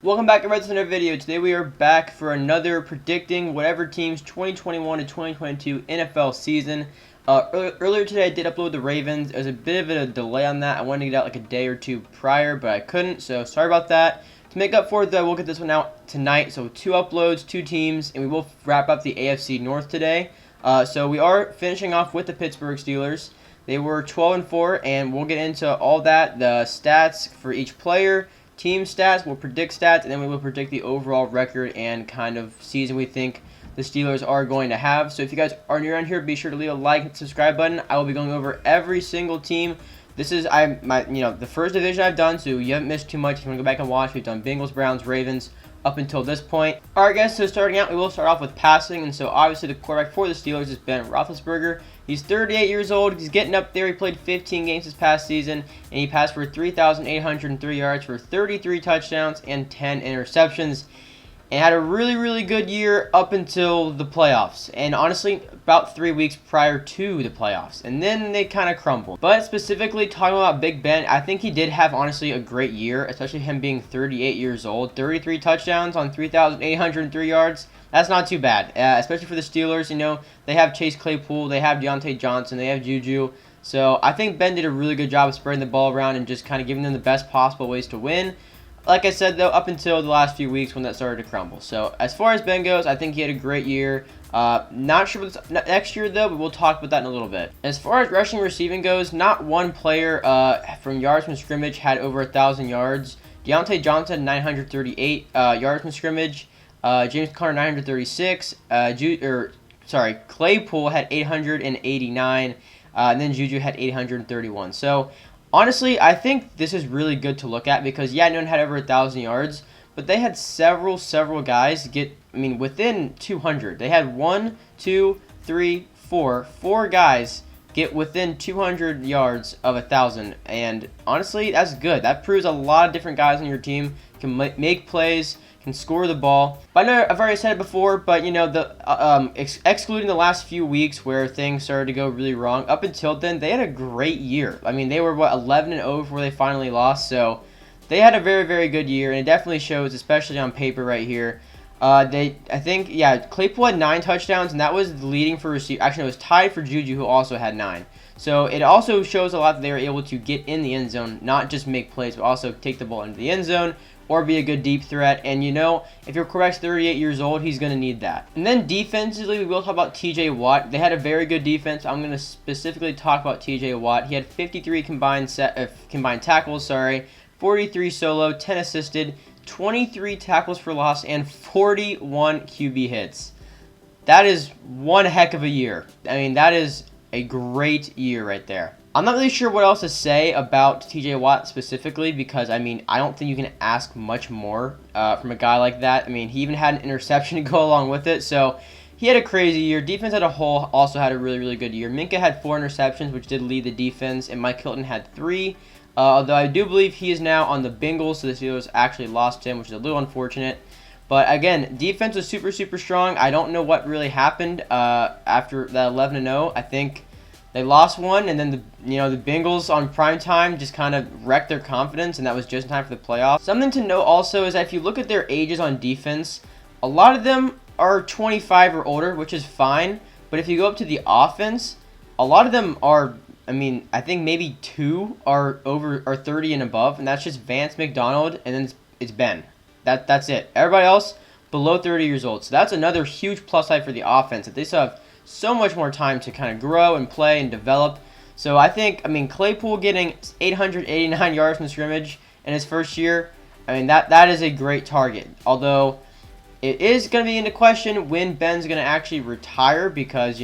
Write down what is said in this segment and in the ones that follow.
Welcome back to another video. Today we are back for another predicting whatever team's 2021 to 2022 NFL season. Earlier today I did upload the Ravens. There was a bit of a delay on that. I wanted to get out like a day or two prior, but I couldn't, so sorry about that. To make up for it though, we'll get this one out tonight. So 2 uploads, 2 teams, and we will wrap up the AFC North today. So we are finishing off with the Pittsburgh Steelers. They were 12-4, and we'll get into all that, the stats for each player, team stats, we'll predict stats, and then we will predict the overall record and kind of season we think the Steelers are going to have. So if you guys are new around here, be sure to leave a like and subscribe button. I will be going over every single team. This is the first division I've done, so you haven't missed too much. If you want to go back and watch, we've done Bengals, Browns, Ravens up until this point. Alright guys, so starting out, we will start off with passing, and so obviously the quarterback for the Steelers is Ben Roethlisberger. He's 38 years old. He's getting up there. He played 15 games this past season, and he passed for 3,803 yards for 33 touchdowns and 10 interceptions, and had a really good year up until the playoffs, and honestly about 3 weeks prior to the playoffs, and then they kind of crumbled. But specifically talking about Big Ben, I think he did have honestly a great year, especially him being 38 years old. 33 touchdowns on 3,803 yards. That's not too bad, especially for the Steelers. You know, they have Chase Claypool, they have Deontay Johnson, they have Juju. So I think Ben did a really good job of spreading the ball around and just kind of giving them the best possible ways to win. Like I said, though, up until the last few weeks when that started to crumble. So as far as Ben goes, I think he had a great year. Not sure what's next year, though, but we'll talk about that in a little bit. As far as rushing receiving goes, not one player from yards from scrimmage had over 1,000 yards. Deontay Johnson, 938 yards from scrimmage. James Conner, 936. Claypool had 889. And then Juju had 831. So honestly, I think this is really good to look at because, yeah, no one had over 1,000 yards, but they had several guys get, within 200. They had 4 guys get within 200 yards of 1,000, and honestly, that's good. That proves a lot of different guys on your team can make plays, can score the ball. But I know I've already said it before, but you know, excluding the last few weeks where things started to go really wrong, up until then they had a great year. They were 11-0 before they finally lost, so they had a very good year, and it definitely shows, especially on paper right here. Claypool had 9 touchdowns, and that was the leading for receiver. Actually, it was tied for Juju, who also had 9. So it also shows a lot that they were able to get in the end zone, not just make plays, but also take the ball into the end zone or be a good deep threat. And you know, if your quarterback's 38 years old, he's going to need that. And then defensively, we will talk about TJ Watt. They had a very good defense. I'm going to specifically talk about TJ Watt. He had 53 combined tackles, 43 solo, 10 assisted, 23 tackles for loss, and 41 QB hits. That is one heck of a year. That is a great year right there. I'm not really sure what else to say about TJ Watt specifically because, I don't think you can ask much more from a guy like that. He even had an interception to go along with it, so he had a crazy year. Defense as a whole also had a really good year. Minka had 4 interceptions, which did lead the defense, and Mike Hilton had 3. Although I do believe he is now on the Bengals, so the Steelers actually lost him, which is a little unfortunate. But again, defense was super strong. I don't know what really happened after that 11-0. I think they lost one, and then the Bengals on prime time just kind of wrecked their confidence, and that was just in time for the playoffs. Something to note also is that if you look at their ages on defense, a lot of them are 25 or older, which is fine. But if you go up to the offense, a lot of them are, I think maybe 2 are 30 and above, and that's just Vance McDonald, and then it's Ben. That's it. Everybody else below 30 years old. So that's another huge plus side for the offense, that they still have so much more time to kind of grow and play and develop. So I think, Claypool getting 889 yards from scrimmage in his first year, that is a great target. Although it is going to be into question when Ben's going to actually retire because,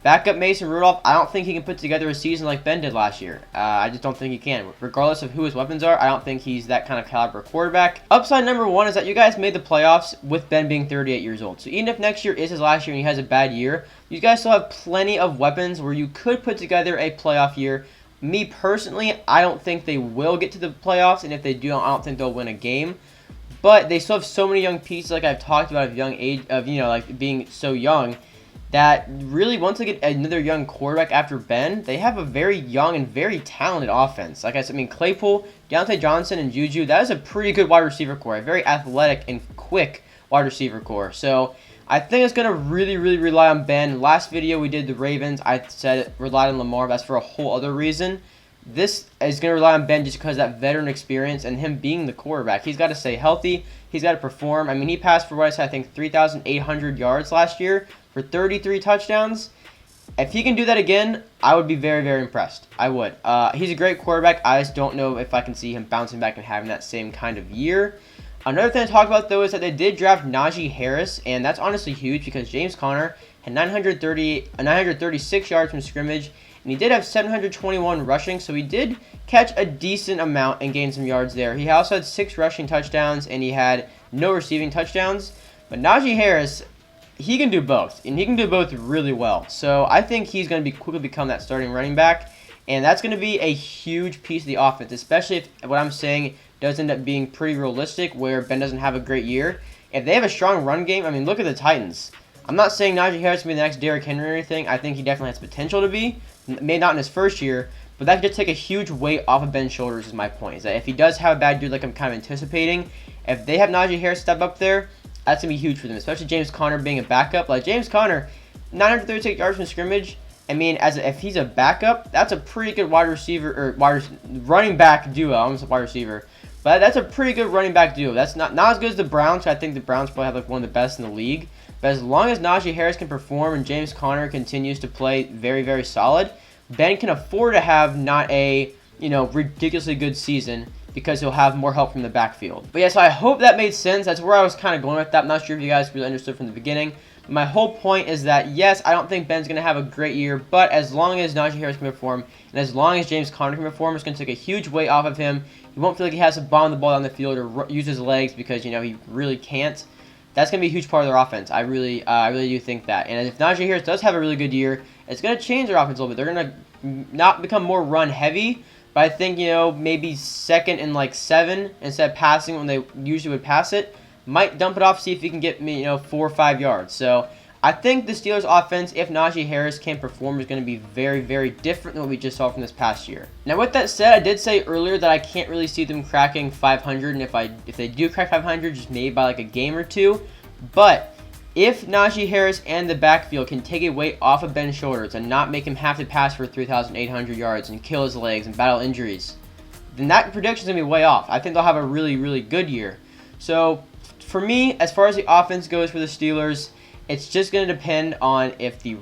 backup Mason Rudolph, I don't think he can put together a season like Ben did last year. I just don't think he can. Regardless of who his weapons are, I don't think he's that kind of caliber quarterback. Upside number 1 is that you guys made the playoffs with Ben being 38 years old. So even if next year is his last year and he has a bad year, you guys still have plenty of weapons where you could put together a playoff year. Me personally, I don't think they will get to the playoffs, and if they do, I don't think they'll win a game. But they still have so many young pieces, like I've talked about, of young age, of being so young. that really, once they get another young quarterback after Ben, they have a very young and very talented offense. Like I said, I mean, Claypool, Deontay Johnson, and Juju, that is a pretty good wide receiver core, a very athletic and quick wide receiver core. So I think it's going to really rely on Ben. Last video we did the Ravens, I said it relied on Lamar. That's for a whole other reason. This is going to rely on Ben just because of that veteran experience and him being the quarterback. He's got to stay healthy. He's got to perform. I mean, he passed for what I said, I think 3,800 yards last year for 33 touchdowns. If he can do that again, I would be very impressed. I would. He's a great quarterback. I just don't know if I can see him bouncing back and having that same kind of year. Another thing to talk about, though, is that they did draft Najee Harris, and that's honestly huge because James Conner had 936 yards from scrimmage, and he did have 721 rushing, so he did catch a decent amount and gain some yards there. He also had 6 rushing touchdowns, and he had no receiving touchdowns. But Najee Harris, he can do both, and he can do both really well. So I think he's going to quickly become that starting running back, and that's going to be a huge piece of the offense, especially if what I'm saying does end up being pretty realistic where Ben doesn't have a great year. If they have a strong run game, I mean, look at the Titans. I'm not saying Najee Harris will be the next Derrick Henry or anything. I think he definitely has potential to be. Maybe not in his first year, but that could just take a huge weight off of Ben's shoulders is my point. Is that if he does have a bad year like I'm kind of anticipating, if they have Najee Harris step up there, that's going to be huge for them, especially James Conner being a backup. Like James Conner, 936 yards from scrimmage. I mean, if he's a backup, that's a pretty good wide receiver or running back duo. I almost said wide receiver. But that's a pretty good running back duo. That's not as good as the Browns. I think the Browns probably have like one of the best in the league. But as long as Najee Harris can perform and James Conner continues to play very solid, Ben can afford to have not a ridiculously good season because he'll have more help from the backfield. But yeah, so I hope that made sense. That's where I was kind of going with that. I'm not sure if you guys really understood from the beginning. But my whole point is that, yes, I don't think Ben's going to have a great year, but as long as Najee Harris can perform and as long as James Conner can perform, it's going to take a huge weight off of him. He won't feel like he has to bomb the ball down the field or use his legs because, he really can't. That's going to be a huge part of their offense. I really do think that. And if Najee Harris does have a really good year, it's going to change their offense a little bit. They're going to not become more run heavy, but I think, maybe second and like 7 instead of passing when they usually would pass it. Might dump it off, see if he can get 4 or 5 yards. So I think the Steelers offense, if Najee Harris can perform, is going to be very different than what we just saw from this past year. Now with that said, I did say earlier that I can't really see them cracking 500, and if they do crack 500, just maybe by like a game or two. But if Najee Harris and the backfield can take a weight off of Ben's shoulders and not make him have to pass for 3,800 yards and kill his legs and battle injuries, then that prediction is going to be way off. I think they'll have a really good year. So for me, as far as the offense goes for the Steelers, it's just going to depend on if the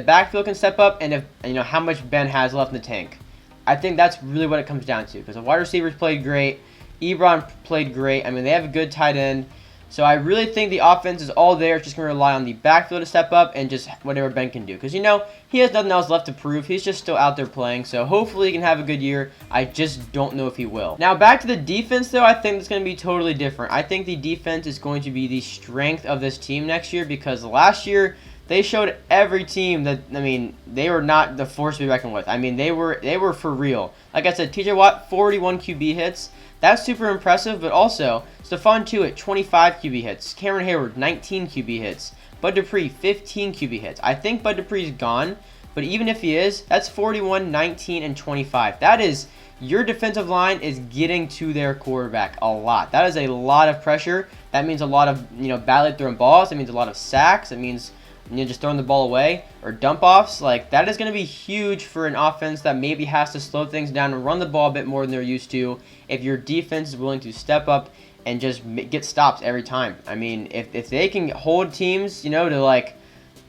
backfield can step up and if how much Ben has left in the tank. I think that's really what it comes down to because the wide receivers played great, Ebron played great. I mean, they have a good tight end. So I really think the offense is all there. It's just going to rely on the backfield to step up and just whatever Ben can do. Because, he has nothing else left to prove. He's just still out there playing. So hopefully he can have a good year. I just don't know if he will. Now back to the defense, though. I think it's going to be totally different. I think the defense is going to be the strength of this team next year. Because last year, they showed every team that, they were not the force to be reckoned with. They were for real. Like I said, TJ Watt, 41 QB hits. That's super impressive, but also Stephon Tuitt, 25 QB hits. Cameron Hayward, 19 QB hits. Bud Dupree, 15 QB hits. I think Bud Dupree's gone, but even if he is, that's 41, 19, and 25. That is, your defensive line is getting to their quarterback a lot. That is a lot of pressure. That means a lot of, badly thrown balls. That means a lot of sacks. It means just throwing the ball away or dump offs. Like, that is going to be huge for an offense that maybe has to slow things down and run the ball a bit more than they're used to if your defense is willing to step up and just get stops every time. If they can hold teams, to like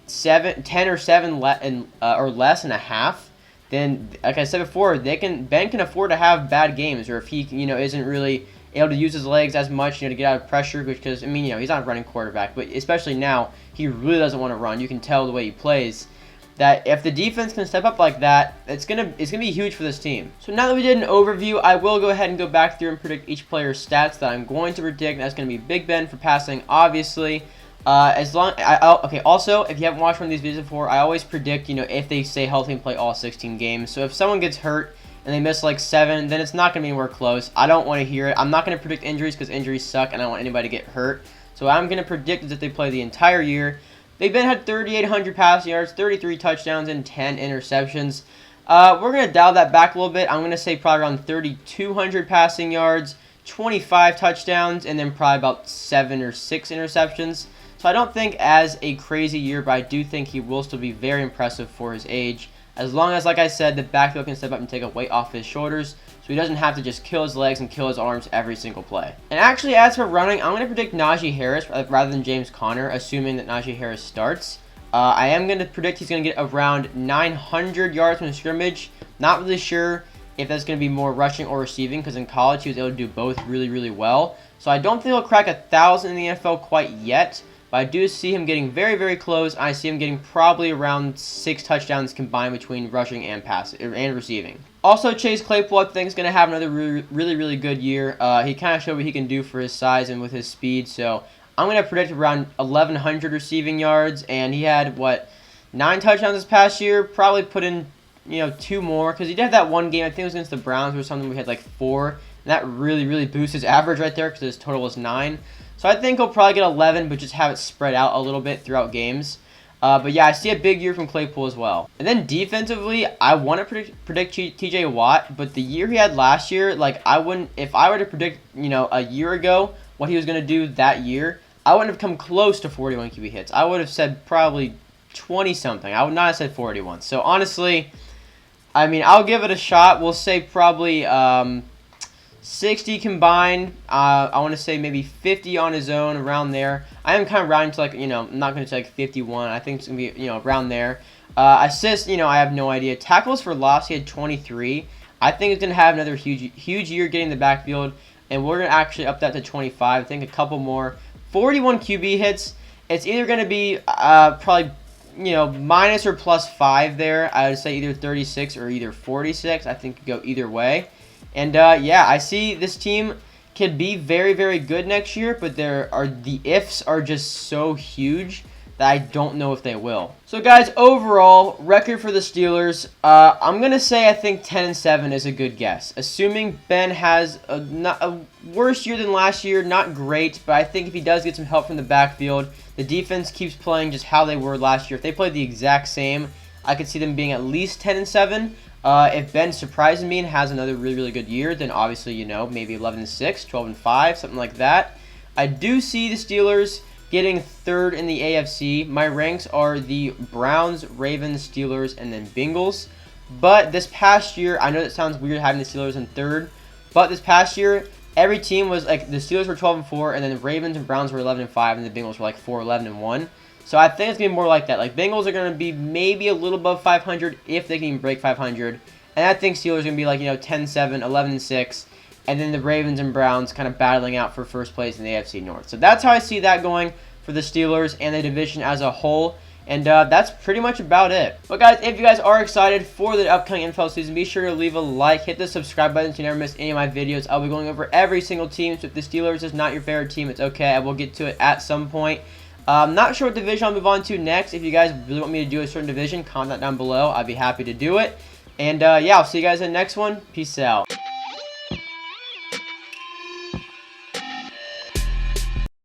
10 or 7 or less and a half, then like I said before, Ben can afford to have bad games, or if he isn't really able to use his legs as much to get out of pressure, because he's not a running quarterback, but especially now he really doesn't want to run. You can tell the way he plays that if the defense can step up like that, it's gonna be huge for this team. So now that we did an overview, I will go ahead and go back through and predict each player's stats that I'm going to predict. That's going to be Big Ben for passing, obviously. Also, if you haven't watched one of these videos before, I always predict, if they stay healthy and play all 16 games. So if someone gets hurt and they miss like 7, then it's not going to be anywhere close. I don't want to hear it. I'm not going to predict injuries because injuries suck and I don't want anybody to get hurt. So what I'm going to predict is if they play the entire year. Big Ben had 3,800 passing yards, 33 touchdowns, and 10 interceptions. We're going to dial that back a little bit. I'm going to say probably around 3,200 passing yards, 25 touchdowns, and then probably about 7 or 6 interceptions. So I don't think as a crazy year, but I do think he will still be very impressive for his age. As long as, like I said, the backfield can step up and take a weight off his shoulders, so he doesn't have to just kill his legs and kill his arms every single play. And actually, as for running, I'm going to predict Najee Harris rather than James Conner, assuming that Najee Harris starts. I am going to predict he's going to get around 900 yards from scrimmage. Not really sure if that's going to be more rushing or receiving, because in college he was able to do both really, really well. So I don't think he'll crack 1,000 in the NFL quite yet, but I do see him getting very, very close. I see him getting probably around 6 touchdowns combined between rushing and receiving. Also, Chase Claypool, I think, is going to have another really, really good year. He kind of showed what he can do for his size and with his speed, so I'm going to predict around 1,100 receiving yards, and he had, 9 touchdowns this past year. Probably put in, 2 more, because he did have that one game, I think it was against the Browns or something, we had like 4, and that really, really boosts his average right there, because his total was 9. So I think he'll probably get 11, but just have it spread out a little bit throughout games. But yeah, I see a big year from Claypool as well. And then defensively, I want to predict TJ Watt, but the year he had last year, I wouldn't, if I were to predict, a year ago what he was going to do that year, I wouldn't have come close to 41 QB hits. I would have said probably 20-something. I would not have said 41. So honestly, I mean, I'll give it a shot. We'll say probably 60 combined. I want to say maybe 50 on his own, around there. I am kind of rounding to I'm not going to say 51. I think it's going to be, around there. Assists, I have no idea. Tackles for loss, he had 23. I think he's going to have another huge year getting the backfield, and we're going to actually up that to 25. I think a couple more. 41 QB hits. It's either going to be probably, minus or plus 5 there. I would say either 36 or either 46. I think it could go either way. And yeah, I see this team could be very, very good next year, but the ifs are just so huge that I don't know if they will. So guys, overall record for the Steelers, I'm gonna say I think 10-7 is a good guess, assuming Ben has a worse year than last year. Not great, but I think if he does get some help from the backfield, the defense keeps playing just how they were last year. If they played the exact same, I could see them being at least 10-7. If Ben surprises me and has another really, really good year, then obviously, maybe 11-6, 12-5, something like that. I do see the Steelers getting 3rd in the AFC. My ranks are the Browns, Ravens, Steelers, and then Bengals. But this past year, I know that sounds weird having the Steelers in 3rd, but this past year, every team was the Steelers were 12-4, and then the Ravens and Browns were 11-5, and the Bengals were 4-11-1. So I think it's going to be more like that. Bengals are going to be maybe a little above 500 if they can even break 500. And I think Steelers are going to be 10-7, 11-6. And then the Ravens and Browns kind of battling out for first place in the AFC North. So that's how I see that going for the Steelers and the division as a whole. And that's pretty much about it. But guys, if you guys are excited for the upcoming NFL season, be sure to leave a like, hit the subscribe button so you never miss any of my videos. I'll be going over every single team. So if the Steelers is not your favorite team, it's okay. I will get to it at some point. I'm not sure what division I'll move on to next. If you guys really want me to do a certain division, comment that down below. I'd be happy to do it. And yeah, I'll see you guys in the next one. Peace out.